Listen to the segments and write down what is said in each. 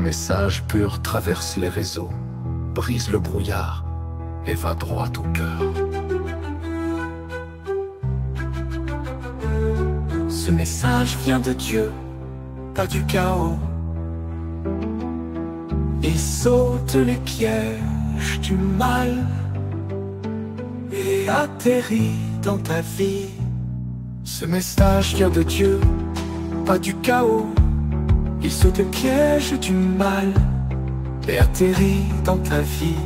message pur traverse les réseaux, brise le brouillard et va droit au cœur. Ce message vient de Dieu, pas du chaos, et saute les pièges du mal et atterrit dans ta vie. Ce message vient de Dieu, pas du chaos, il saute les pièges du mal et atterrit dans ta vie.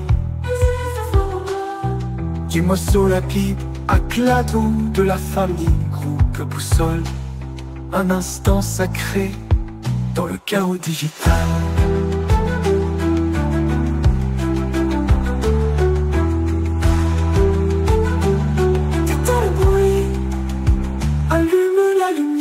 Du morceau la Bible à Clado de la famille, groupe boussole, un instant sacré dans le chaos digital. Tais-toi le bruit, allume la lumière.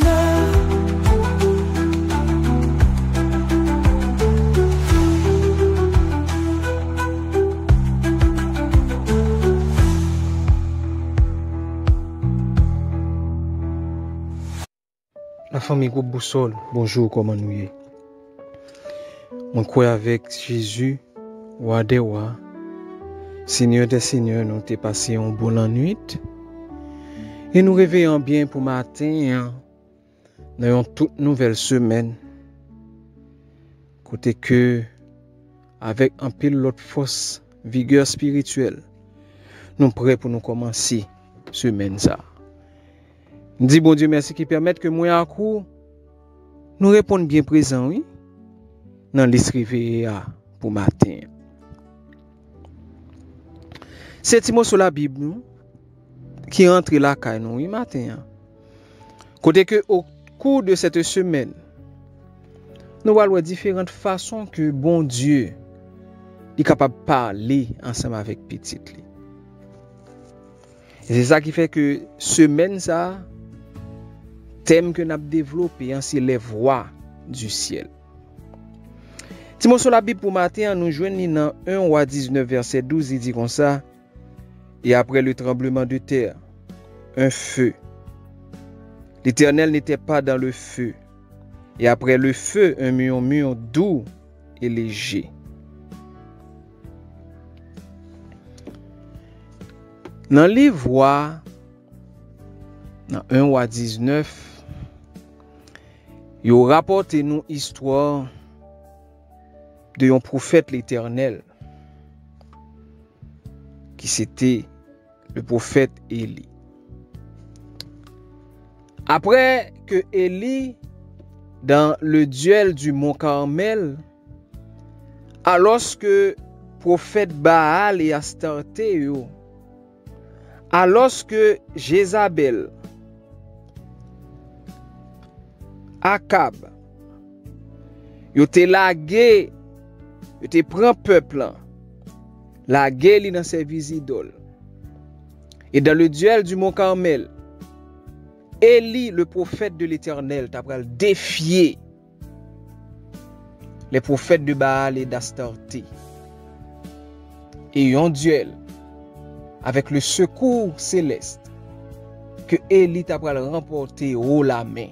La famille groupe Boussole, bonjour, comment nous y est? On croit avec Jésus, roi des rois, Seigneur des seigneurs, nous t'es passé un bon nuit. Et nous réveillons bien pour matin, dans une toute nouvelle semaine. Côté que, avec un pile l'autre force, vigueur spirituelle, nous prêts pour nous commencer semaine ça. Dis bon Dieu merci qui permet que moi à coup nous répondons bien présent oui dans liste réveillé pour matin. C'est mot sur la Bible nous, qui entre la caille nous oui matin. Côté que au cours de cette semaine nous allons voir différentes façons que bon Dieu est capable de parler ensemble avec petit li. Et c'est ça qui fait que semaine ça thème que nous avons développé, c'est les voix du ciel. Si nous sur la Bible pour matin, nous joignons dans 1 Roi 19, verset 12, il dit comme ça, et après le tremblement de terre, un feu. L'Éternel n'était pas dans le feu, et après le feu, un murmure doux et léger. Dans les voix, dans 1 Roi 19, il rapporte nous histoire de un prophète l'Éternel qui c'était le prophète Élie. Après que Élie dans le duel du mont Carmel, alors que prophète Baal et Astarté, alors que Jézabel, Akab, yo te lagué, yo te prend peuple, lagué li dans service idole. Et dans le duel du mont Carmel, Élie, le prophète de l'Éternel, t'a pral défier les prophètes de Baal et d'Astarté. Et un duel avec le secours céleste que Élie t'a pral remporter haut la main.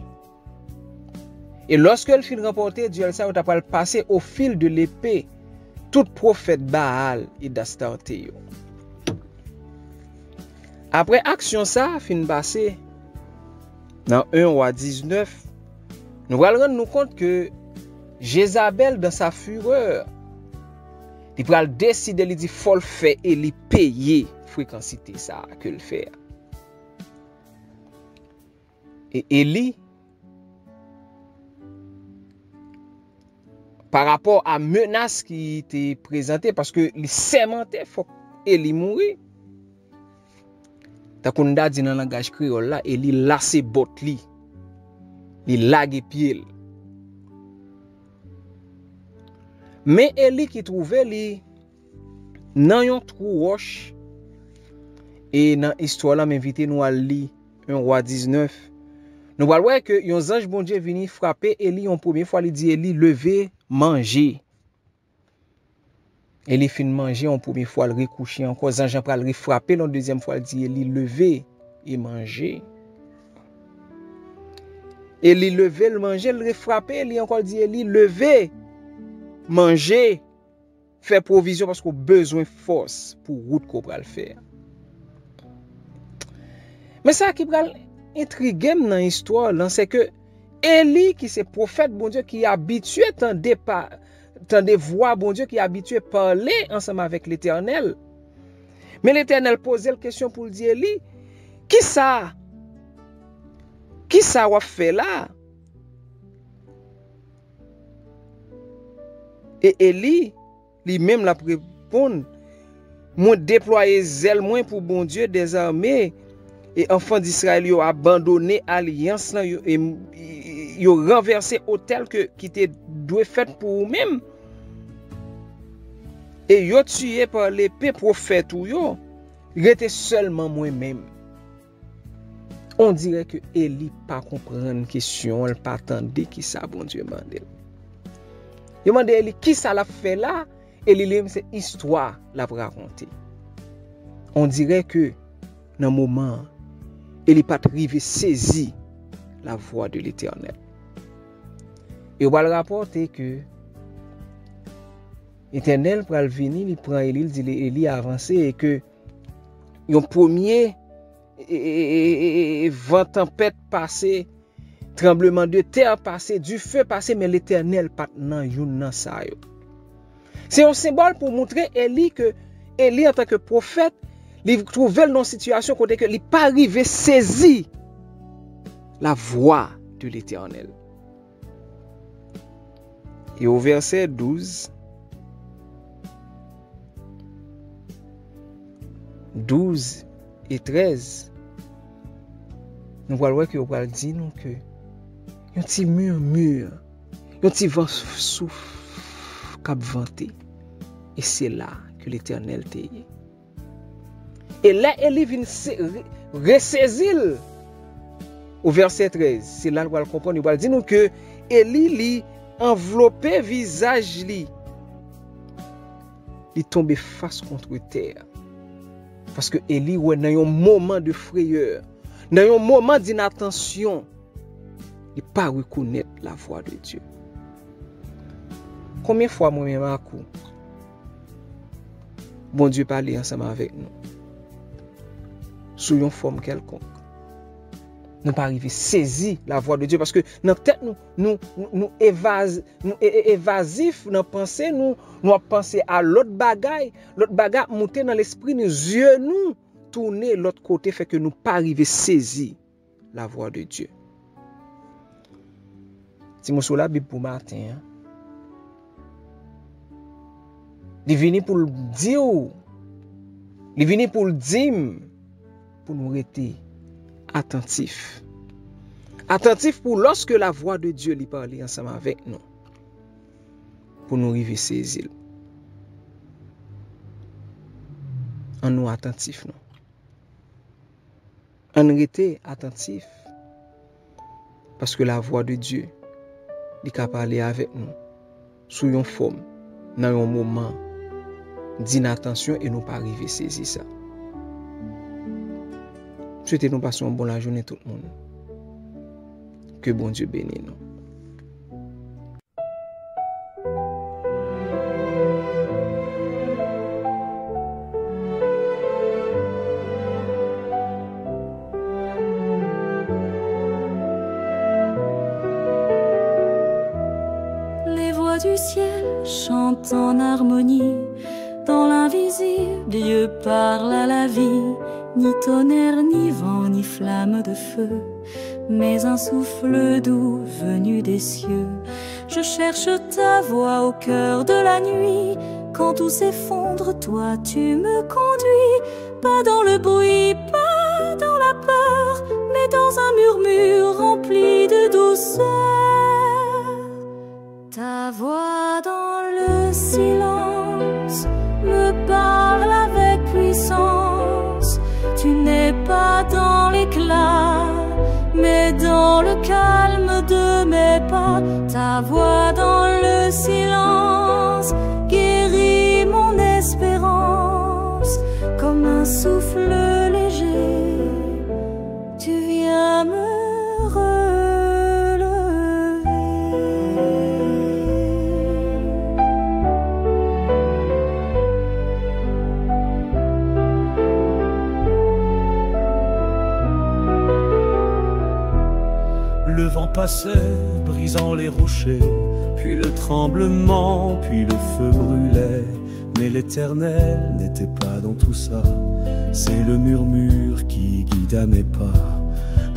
Et lorsque elle fin remporter, Dieu ça t'a pral passer au fil de l'épée tout prophète Baal et d'Astarté. Après action ça fin passer dans 1 Roi 19, nous allons rendre nous compte que Jézabel dans sa fureur, il pral décider il dit faut le faire et il payer fréquencité ça que le faire. Et Élie par rapport à menace qui était présentée parce que il sermentait faut Élie mourir. Ta konda dit dans langage créole là Élie lasse bot li. Il lague pied. Mais Élie qui trouvait li dans yon trou roche et dans histoire là m'inviter nous à lire 1 Roi 19. Nous allons voir que yon ange bon Dieu vini frapper Élie en première fois, il dit Élie lever manger. Élie fin manger en première fois, il recoucher encore ange pral le frapper la deuxième fois, il dit Élie lever et manger. Élie lever le manger, il frapper, Élie encore dit Élie lever manger, faire provision parce qu'on a besoin de force pour route qu'on va le faire. Mais ça qui va intriguer dans l'histoire, c'est que Élie, qui c'est prophète, bon Dieu, qui est habitué tant des voix, bon Dieu, qui est habitué à parler ensemble avec l'Éternel. Mais l'Éternel posait la question pour dire, Élie, qui ça va faire là? Et Élie, lui-même la répond, moi déployer zèle moins pour bon Dieu des armées et enfants d'Israël ont abandonné alliance là, ils ont renversé hôtel qui était doué fait pour eux-mêmes. Et ils ont tué par l'épée prophète ou yo, était seulement moi-même. On dirait que Élie pas comprendre question, elle pas attendre qui ça bon Dieu mandé. Il demande Élie qui ça l'a fait là, Élie c'est histoire l'a raconter. On dirait que dans le moment Élie pas arrivé saisi la voix de l'Éternel. Et on va le rapporter que l'Éternel pral venir, il prend Élie, il dit Élie a avancé et que yon premier vent tempête passé, tremblement de terre passé, du feu passé, mais l'Éternel pas nan yon nan sa yo. C'est un symbole pour montrer Élie que Élie en tant que prophète, il trouvait dans une situation côté que il pas arrivé saisi la voix de l'Éternel. Et au verset 12 et 13, nous voyons que on dit nous que un petit murmure, un petit vent souffle cap vanté, et c'est là que l'Éternel t'est. Et là Élie vient ressaisir au verset 13. C'est là qu'on va comprendre, il va dire nous que Élie li enveloppé visage li, il tombé face contre terre. Parce que Élie, ouais, dans un moment de frayeur, dans un moment d'inattention, il ne pas reconnaître la voix de Dieu. Combien de fois moi-même à coup, bon Dieu parlait ensemble avec nous, sous une forme quelconque. Nous pas arriver saisir la voix de Dieu parce que dans la tête nous évasif dans pensée nous penser à l'autre bagaille monter dans l'esprit, nos yeux nous tourner l'autre côté fait que nous pas arriver saisir la voix de Dieu. Si moi sur la Bible pour matin, il vient pour le dire, il vient pour le dire pour nous rester attentif. Attentif pour lorsque la voix de Dieu lui parle ensemble avec nous. Pour nous arriver saisir. En nous attentif, non. En rester attentif. Parce que la voix de Dieu, il peut parler avec nous. Sous une forme, dans un moment d'inattention et nous pas arriver saisir ça. Souhaitez-nous passer une bonne journée tout le monde. Que bon Dieu bénisse nous. Les voix du ciel chantent en harmonie. Dans l'invisible, Dieu parle à la vie. Ni tonnerre, ni vent, ni flamme de feu, mais un souffle doux venu des cieux. Je cherche ta voix au cœur de la nuit. Quand tout s'effondre, toi tu me conduis. Pas dans le bruit, pas dans la peur, mais dans un murmure rempli de douceur. Ta voix dans le silence me parle avec puissance. Tu n'es pas dans l'éclat, mais dans le calme de mes pas. Ta voix dans le silence guérit mon espérance. Comme un souffle léger, tu viens me relever. Le vent passait, brisant les rochers, puis le tremblement, puis le feu brûlait. Mais l'Éternel n'était pas dans tout ça, c'est le murmure qui guida mes pas.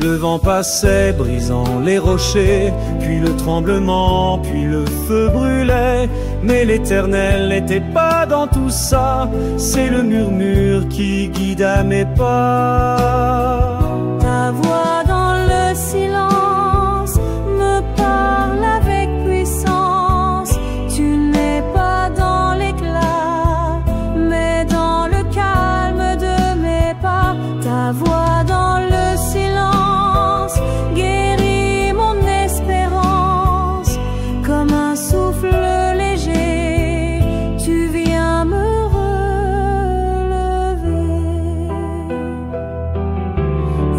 Le vent passait, brisant les rochers, puis le tremblement, puis le feu brûlait. Mais l'Éternel n'était pas dans tout ça, c'est le murmure qui guida mes pas. Ta voix dans le silence me parle avec puissance. Tu n'es pas dans l'éclat, mais dans le calme de mes pas. Ta voix dans le silence guérit mon espérance. Comme un souffle léger, tu viens me relever.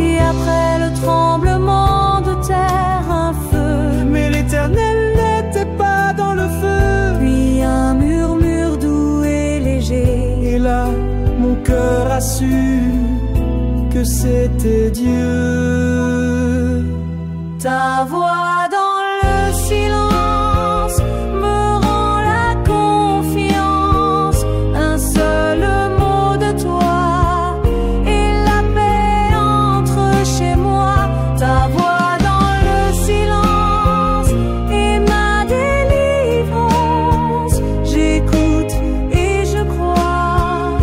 Et après le tremblement de terre, un feu. Mais l'Éternel n'était pas dans le feu. Puis un murmure doux et léger. Et là, mon cœur a su que c'était Dieu. Ta voix dans le silence me rend la confiance. Un seul mot de toi et la paix entre chez moi. Ta voix dans le silence est ma délivrance. J'écoute et je crois.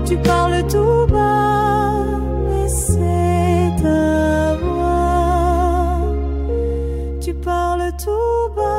Tu parles tout bas, mais c'est ta voix. Tu parles tout bas.